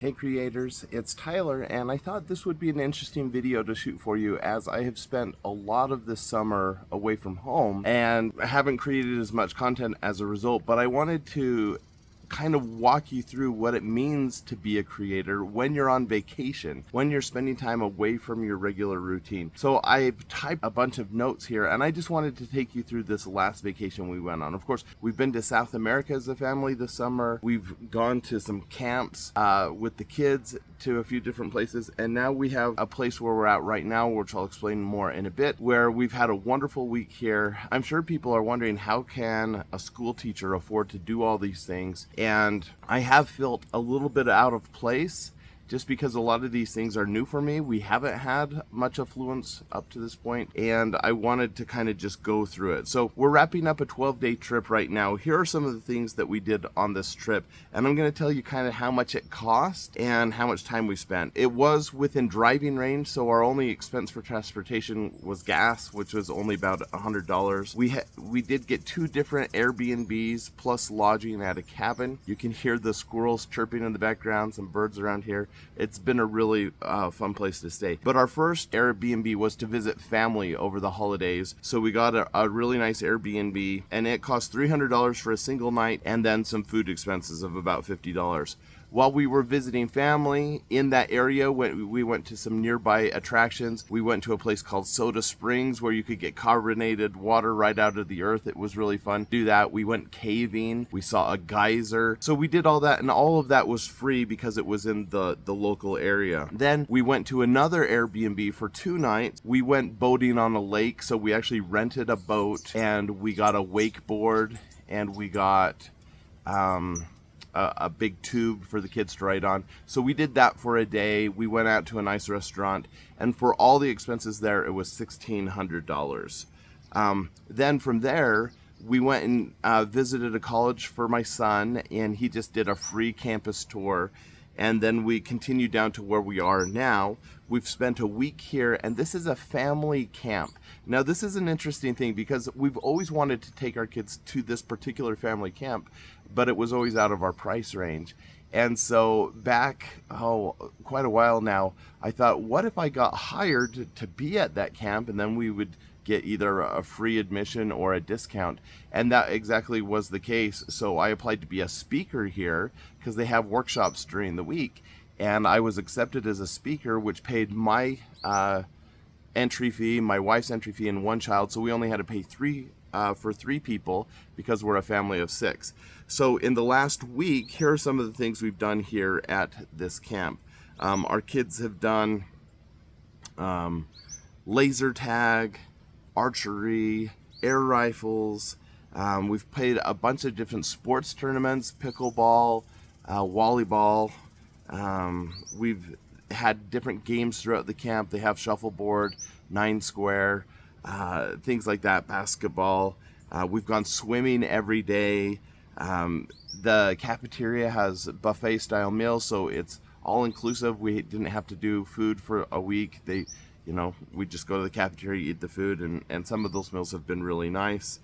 Hey creators, it's Tyler, and I thought this would be an interesting video to shoot for you as I have spent a lot of this summer away from home and haven't created as much content as a result, but I wanted to kind of walk you through what it means to be a creator when you're on vacation, when you're spending time away from your regular routine. So I've typed a bunch of notes here, and I just wanted to take you through this last vacation we went on. Of course, we've been to South America as a family this summer. We've gone to some camps with the kids to a few different places, and now we have a place where we're at right now, which I'll explain more in a bit, where we've had a wonderful week here. I'm sure people are wondering, how can a school teacher afford to do all these things? And I have felt a little bit out of place just because a lot of these things are new for me. We haven't had much affluence up to this point, and I wanted to kind of just go through it. So we're wrapping up a 12-day trip right now. Here are some of the things that we did on this trip, and I'm going to tell you kind of how much it cost and how much time we spent. It was within driving range, so our only expense for transportation was gas, which was only about $100. We did get 2 different Airbnbs plus lodging at a cabin. You can hear the squirrels chirping in the background, some birds around here. It's been a really fun place to stay. But our first Airbnb was to visit family over the holidays. So we got a really nice Airbnb, and it cost $300 for a single night, and then some food expenses of about $50. While we were visiting family in that area, we went to some nearby attractions. We went to a place called Soda Springs where you could get carbonated water right out of the earth. It was really fun to do that. We went caving. We saw a geyser. So we did all that, and all of that was free because it was in the local area. Then we went to another Airbnb for 2 nights. We went boating on a lake, so we actually rented a boat, and we got a wakeboard, and we got a big tube for the kids to ride on. So we did that for a day. We went out to a nice restaurant, and for all the expenses there, it was $1,600. Then from there, we went and visited a college for my son, and he just did a free campus tour. And then we continued down to where we are now. We've spent a week here, and this is a family camp. Now, this is an interesting thing because we've always wanted to take our kids to this particular family camp, but it was always out of our price range. And so back, quite a while now, I thought, what if I got hired to be at that camp, and then we would get either a free admission or a discount. And that exactly was the case. So I applied to be a speaker here because they have workshops during the week, and I was accepted as a speaker, which paid my entry fee, my wife's entry fee, and 1 child. So we only had to pay for 3 people because we're a family of 6. So in the last week, here are some of the things we've done here at this camp. Our kids have done laser tag, archery, air rifles. We've played a bunch of different sports tournaments, pickleball, volleyball. We've had different games throughout the camp. They have shuffleboard, 9 square, things like that, basketball. We've gone swimming every day. The cafeteria has buffet style meals, so it's all inclusive. We didn't have to do food for a week. We just go to the cafeteria, eat the food, and some of those meals have been really nice.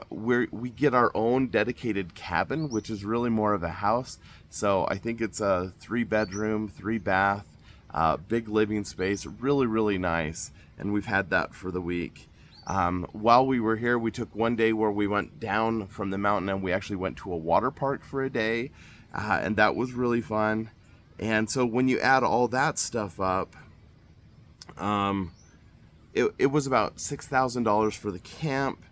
We get our own dedicated cabin, which is really more of a house. So I think it's a 3-bedroom, 3-bath, big living space, really, really nice. And we've had that for the week. While we were here, we took one day where we went down from the mountain, and we actually went to a water park for a day. And that was really fun. And so when you add all that stuff up, it was about $6,000 for the camp,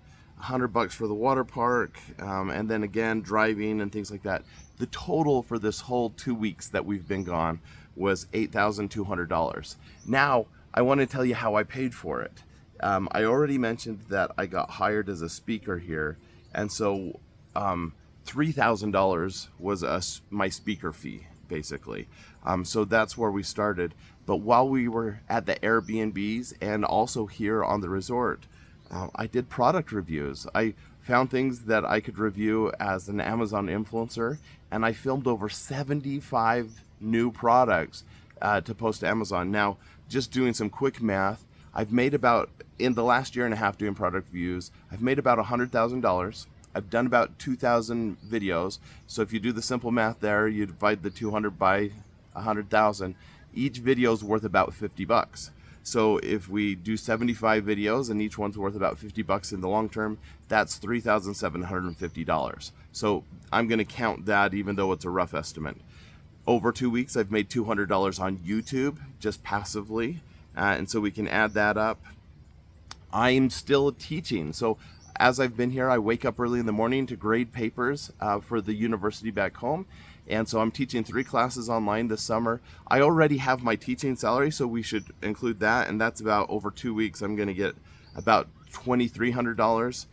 $100 for the water park, and then again driving and things like that. The total for this whole 2 weeks that we've been gone was $8,200. Now I want to tell you how I paid for it. I already mentioned that I got hired as a speaker here, and so $3,000 was my speaker fee, basically. So that's where we started. But while we were at the Airbnbs and also here on the resort, I did product reviews. I found things that I could review as an Amazon influencer, and I filmed over 75 new products to post to Amazon. Now, just doing some quick math, I've made about, in the last year and a half doing product reviews, I've made about $100,000. I've done about 2,000 videos. So if you do the simple math there, you divide the 200 by 100,000, each video is worth about $50. So if we do 75 videos and each one's worth about $50 in the long term, that's $3,750. So I'm going to count that even though it's a rough estimate. Over 2 weeks, I've made $200 on YouTube, just passively. And so we can add that up. I'm still teaching. So as I've been here, I wake up early in the morning to grade papers for the university back home. And so I'm teaching 3 classes online this summer. I already have my teaching salary, so we should include that. And that's about over 2 weeks. I'm going to get about $2,300.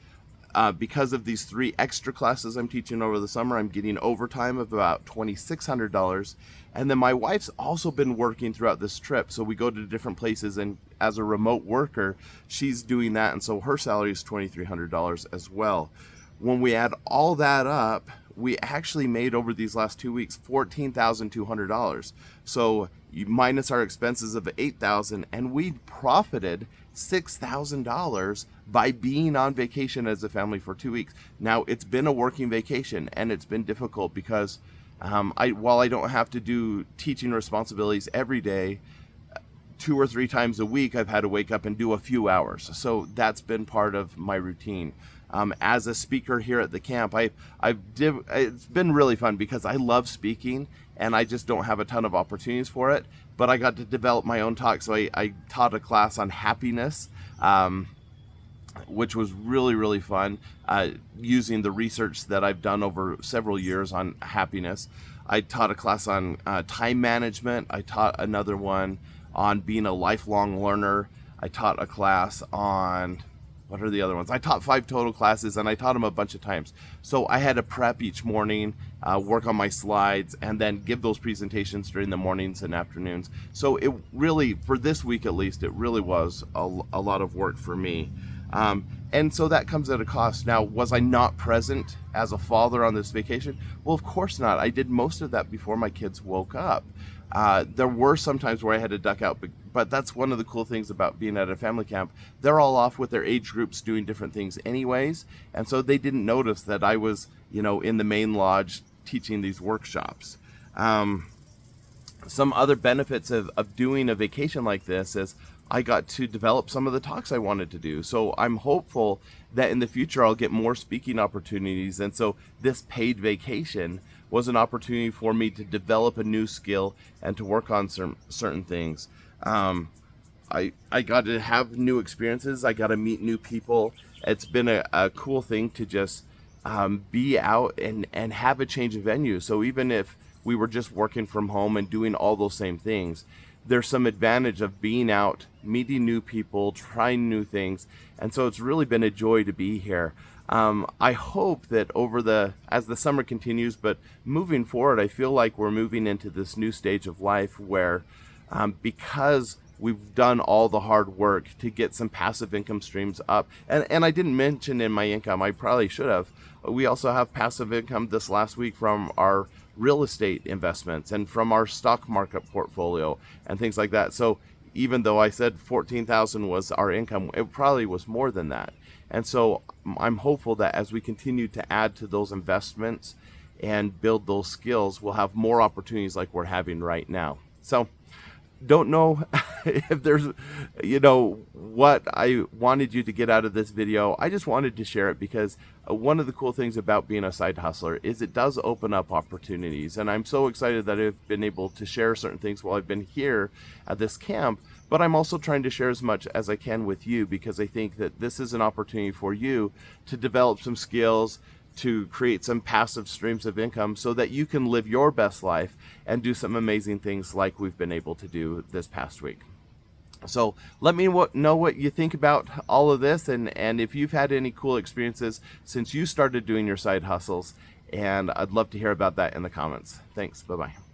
Because of these 3 extra classes I'm teaching over the summer, I'm getting overtime of about $2,600. And then my wife's also been working throughout this trip. So we go to different places, and as a remote worker, she's doing that. And so her salary is $2,300 as well. When we add all that up, we actually made over these last 2 weeks $14,200. So you minus our expenses of $8,000, and we profited $6,000 by being on vacation as a family for 2 weeks. Now, it's been a working vacation, and it's been difficult because while I don't have to do teaching responsibilities every day, 2 or 3 times a week, I've had to wake up and do a few hours. So that's been part of my routine. As a speaker here at the camp, it's been really fun because I love speaking and I just don't have a ton of opportunities for it. But I got to develop my own talk. So I taught a class on happiness, which was really, really fun, using the research that I've done over several years on happiness. I taught a class on time management. I taught another one on being a lifelong learner. I taught a class on, what are the other ones? I taught 5 total classes, and I taught them a bunch of times. So I had to prep each morning, work on my slides, and then give those presentations during the mornings and afternoons. So it really, for this week at least, it really was a lot of work for me. And so that comes at a cost. Now, was I not present as a father on this vacation? Well, of course not. I did most of that before my kids woke up. There were some times where I had to duck out, but that's one of the cool things about being at a family camp. They're all off with their age groups doing different things anyways, and so they didn't notice that I was, in the main lodge teaching these workshops. Some other benefits of doing a vacation like this is I got to develop some of the talks I wanted to do. So I'm hopeful that in the future I'll get more speaking opportunities. And so this paid vacation was an opportunity for me to develop a new skill and to work on certain things. I got to have new experiences. I got to meet new people. It's been a cool thing to just be out and have a change of venue. So even if we were just working from home and doing all those same things, there's some advantage of being out, meeting new people, trying new things. And so it's really been a joy to be here. I hope that as the summer continues, but moving forward, I feel like we're moving into this new stage of life where because we've done all the hard work to get some passive income streams up. And I didn't mention in my income, I probably should have. We also have passive income this last week from our real estate investments and from our stock market portfolio and things like that. So even though I said 14,000 was our income, it probably was more than that. And so I'm hopeful that as we continue to add to those investments and build those skills, we'll have more opportunities like we're having right now. So don't know if there's, what I wanted you to get out of this video. I just wanted to share it because one of the cool things about being a side hustler is it does open up opportunities. And I'm so excited that I've been able to share certain things while I've been here at this camp. But I'm also trying to share as much as I can with you because I think that this is an opportunity for you to develop some skills, to create some passive streams of income so that you can live your best life and do some amazing things like we've been able to do this past week. So let me know what you think about all of this, and if you've had any cool experiences since you started doing your side hustles, and I'd love to hear about that in the comments. Thanks. Bye-bye.